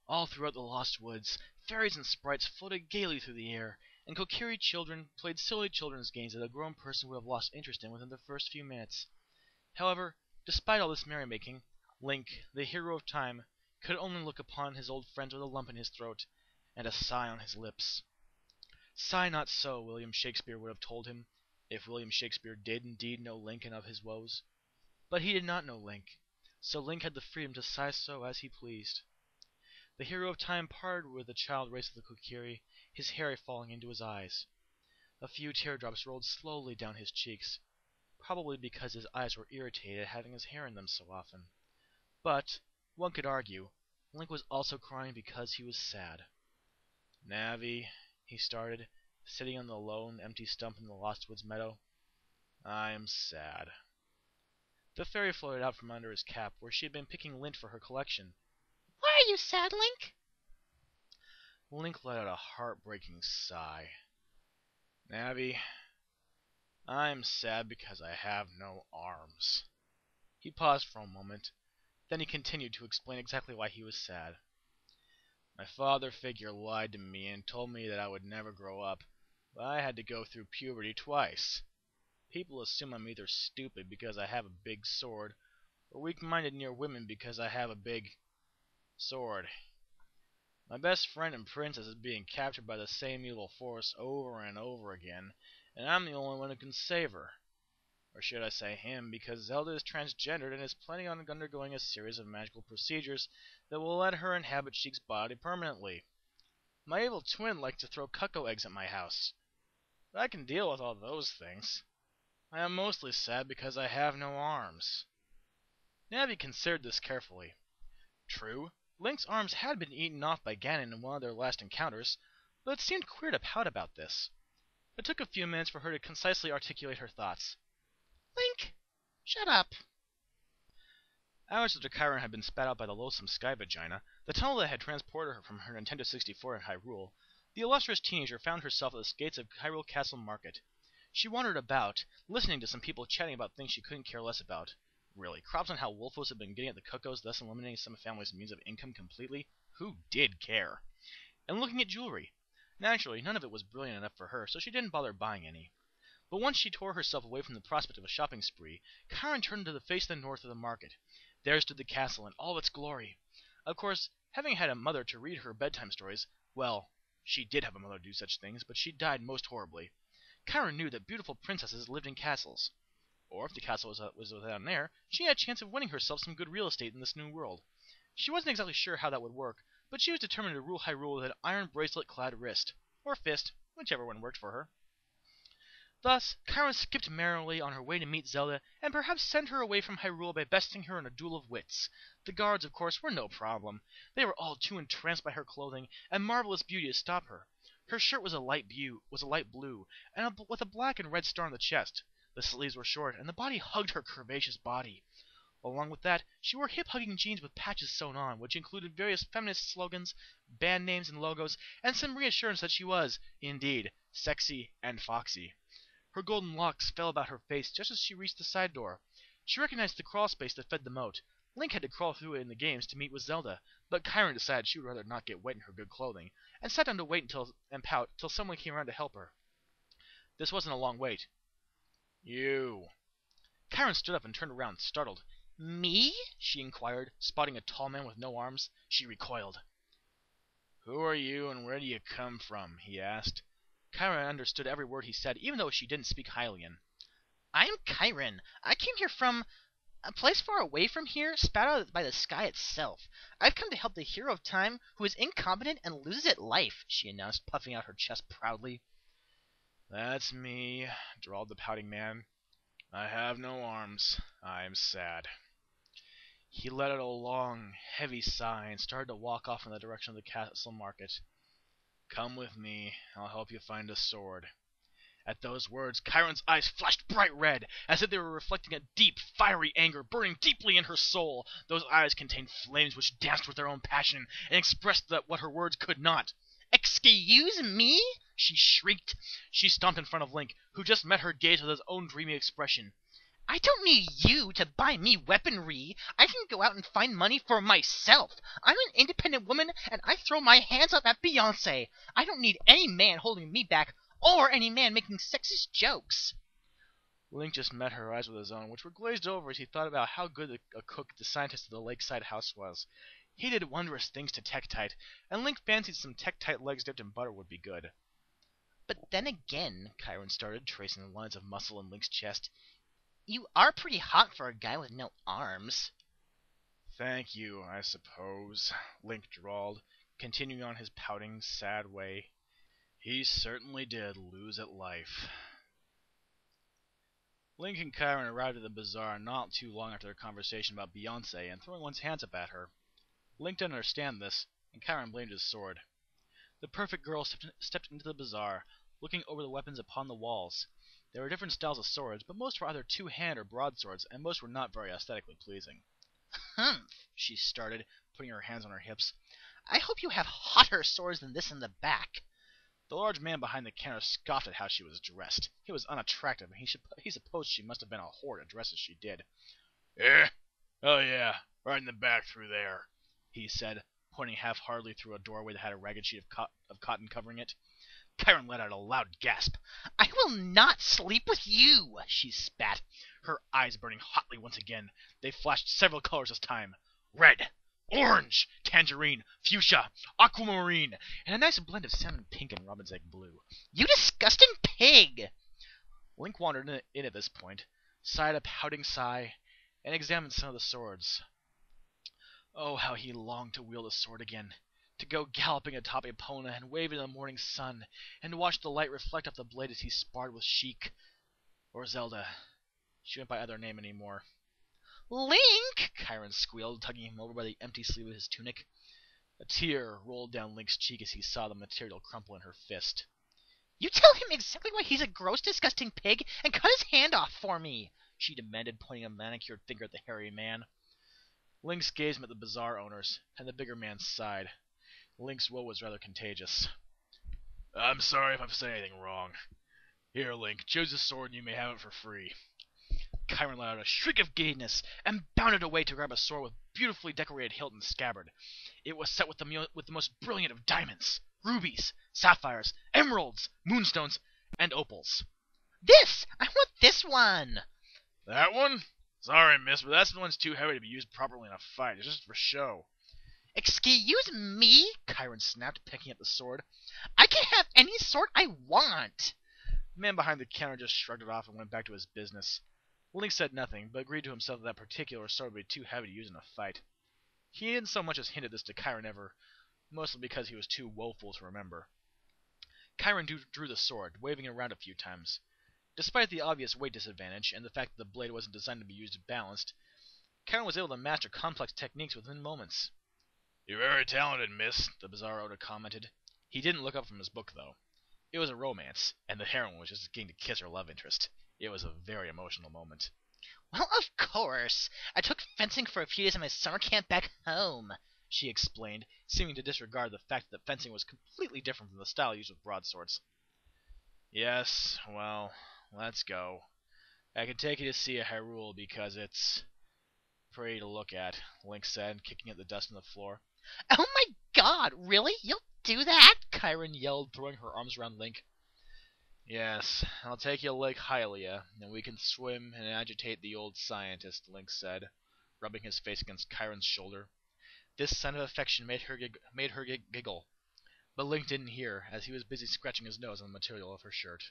All throughout the Lost Woods, fairies and sprites floated gaily through the air, and Kokiri children played silly children's games that a grown person would have lost interest in within the first few minutes. However, despite all this merrymaking, Link, the hero of time, could only look upon his old friends with a lump in his throat and a sigh on his lips. Sigh not so, William Shakespeare would have told him, if William Shakespeare did indeed know Link and of his woes. But he did not know Link, so Link had the freedom to sigh so as he pleased. The hero of time parted with the child race of the Kokiri, his hair falling into his eyes. A few teardrops rolled slowly down his cheeks, probably because his eyes were irritated at having his hair in them so often. But, one could argue, Link was also crying because he was sad. Navi, he started, sitting on the lone, empty stump in the Lost Woods meadow. I am sad. The fairy floated out from under his cap, where she had been picking lint for her collection. Why are you sad, Link? Link let out a heartbreaking sigh. Navi, I am sad because I have no arms. He paused for a moment. Then he continued to explain exactly why he was sad. My father figure lied to me and told me that I would never grow up, but I had to go through puberty twice. People assume I'm either stupid because I have a big sword, or weak-minded near women because I have a big sword. My best friend and princess is being captured by the same evil force over and over again, and I'm the only one who can save her. Or should I say him, because Zelda is transgendered and is planning on undergoing a series of magical procedures that will let her inhabit Sheik's body permanently. My evil twin likes to throw cuckoo eggs at my house, but I can deal with all those things. I am mostly sad because I have no arms. Navi considered this carefully. True, Link's arms had been eaten off by Ganon in one of their last encounters, but it seemed queer to pout about this. It took a few minutes for her to concisely articulate her thoughts. Link, shut up. Hours after Chiron had been spat out by the loathsome Sky Vagina, the tunnel that had transported her from her Nintendo 64 in Hyrule, the illustrious teenager found herself at the gates of Hyrule Castle Market. She wandered about, listening to some people chatting about things she couldn't care less about. Really, crops on how Wolfos had been getting at the Cuckoos, thus eliminating some family's means of income completely? Who did care? And looking at jewelry. Naturally, none of it was brilliant enough for her, so she didn't bother buying any. But once she tore herself away from the prospect of a shopping spree, Chiron turned to the face of the north of the market. There stood the castle in all its glory. Of course, having had a mother to read her bedtime stories, well, she did have a mother to do such things, but she died most horribly. Chiron knew that beautiful princesses lived in castles. Or if the castle was without an heir, she had a chance of winning herself some good real estate in this new world. She wasn't exactly sure how that would work, but she was determined to rule Hyrule with an iron bracelet-clad wrist, or fist, whichever one worked for her. Thus, Chiron skipped merrily on her way to meet Zelda, and perhaps send her away from Hyrule by besting her in a duel of wits. The guards, of course, were no problem. They were all too entranced by her clothing and marvelous beauty to stop her. Her shirt was a light blue, and with a black and red star on the chest. The sleeves were short, and the body hugged her curvaceous body. Along with that, she wore hip-hugging jeans with patches sewn on, which included various feminist slogans, band names and logos, and some reassurance that she was, indeed, sexy and foxy. Her golden locks fell about her face just as she reached the side door. She recognized the crawl space that fed the moat. Link had to crawl through it in the games to meet with Zelda, but Chiron decided she would rather not get wet in her good clothing, and sat down to wait and pout till someone came around to help her. This wasn't a long wait. You. Chiron stood up and turned around, startled. Me? She inquired, spotting a tall man with no arms. She recoiled. Who are you and where do you come from? He asked. Chiron understood every word he said, even though she didn't speak Hylian. I'm Chiron. I came here from a place far away from here, spat out by the sky itself. I've come to help the hero of time, who is incompetent and loses at life, she announced, puffing out her chest proudly. That's me, drawled the pouting man. I have no arms. I'm sad. He let out a long, heavy sigh and started to walk off in the direction of the castle market. Come with me. I'll help you find a sword. At those words, Chiron's eyes flashed bright red, as if they were reflecting a deep, fiery anger burning deeply in her soul. Those eyes contained flames which danced with their own passion and expressed what her words could not. Excuse me? She shrieked. She stomped in front of Link, who just met her gaze with his own dreamy expression. I don't need you to buy me weaponry. I can go out and find money for myself. I'm an independent woman, and I throw my hands up at Beyonce. I don't need any man holding me back, or any man making sexist jokes. Link just met her eyes with his own, which were glazed over as he thought about how good a cook the scientist at the lakeside house was. He did wondrous things to Tektite, and Link fancied some Tektite legs dipped in butter would be good. But then again, Chiron started, tracing the lines of muscle in Link's chest, you are pretty hot for a guy with no arms. Thank you, I suppose, Link drawled, continuing on his pouting, sad way. He certainly did lose at life. Link and Chiron arrived at the bazaar not too long after their conversation about Beyonce and throwing one's hands up at her. Link didn't understand this, and Chiron blamed his sword. The perfect girl stepped into the bazaar, looking over the weapons upon the walls. There were different styles of swords, but most were either two-hand or broadswords, and most were not very aesthetically pleasing. Humph, she started, putting her hands on her hips. I hope you have hotter swords than this in the back. The large man behind the counter scoffed at how she was dressed. He was unattractive, and he supposed she must have been a whore to dress as she did. Oh yeah, right in the back through there, he said, pointing half-heartedly through a doorway that had a ragged sheet of cotton covering it. Chiron let out a loud gasp. I will not sleep with you, she spat, her eyes burning hotly once again. They flashed several colors this time. Red, orange, tangerine, fuchsia, aquamarine, and a nice blend of salmon pink and robin's egg blue. You disgusting pig! Link wandered in at this point, sighed a pouting sigh, and examined some of the swords. Oh, how he longed to wield a sword again, to go galloping atop Epona and wave in the morning sun, and watch the light reflect off the blade as he sparred with Sheik, or Zelda. She went by other name anymore. Link! Chiron squealed, tugging him over by the empty sleeve of his tunic. A tear rolled down Link's cheek as he saw the material crumple in her fist. You tell him exactly why he's a gross, disgusting pig, and cut his hand off for me, she demanded, pointing a manicured finger at the hairy man. Link's gaze met the bazaar owners, and the bigger man sighed. Link's woe was rather contagious. I'm sorry if I've said anything wrong. Here, Link, choose a sword and you may have it for free. Chiron let out a shriek of gayness and bounded away to grab a sword with beautifully decorated hilt and scabbard. It was set with the most brilliant of diamonds, rubies, sapphires, emeralds, moonstones, and opals. This! I want this one! That one? Sorry, miss, but that one's too heavy to be used properly in a fight. It's just for show. Excuse me? Chiron snapped, picking up the sword. I can have any sword I want! The man behind the counter just shrugged it off and went back to his business. Link said nothing, but agreed to himself that particular sword would be too heavy to use in a fight. He didn't so much as hinted this to Chiron ever, mostly because he was too woeful to remember. Chiron drew the sword, waving it around a few times. Despite the obvious weight disadvantage, and the fact that the blade wasn't designed to be used balanced, Chiron was able to master complex techniques within moments. You're very talented, miss, the bazaar owner commented. He didn't look up from his book, though. It was a romance, and the heroine was just getting to kiss her love interest. It was a very emotional moment. Well, of course. I took fencing for a few days at my summer camp back home, she explained, seeming to disregard the fact that fencing was completely different from the style used with broadswords. Yes, well, let's go. I can take you to see a Hyrule because it's pretty to look at, Link said, kicking at the dust on the floor. Oh my god, really? You'll do that? Chiron yelled, throwing her arms around Link. Yes, I'll take you to Lake Hylia, and we can swim and agitate the old scientist, Link said, rubbing his face against Chiron's shoulder. This sign of affection made her giggle, but Link didn't hear, as he was busy scratching his nose on the material of her shirt.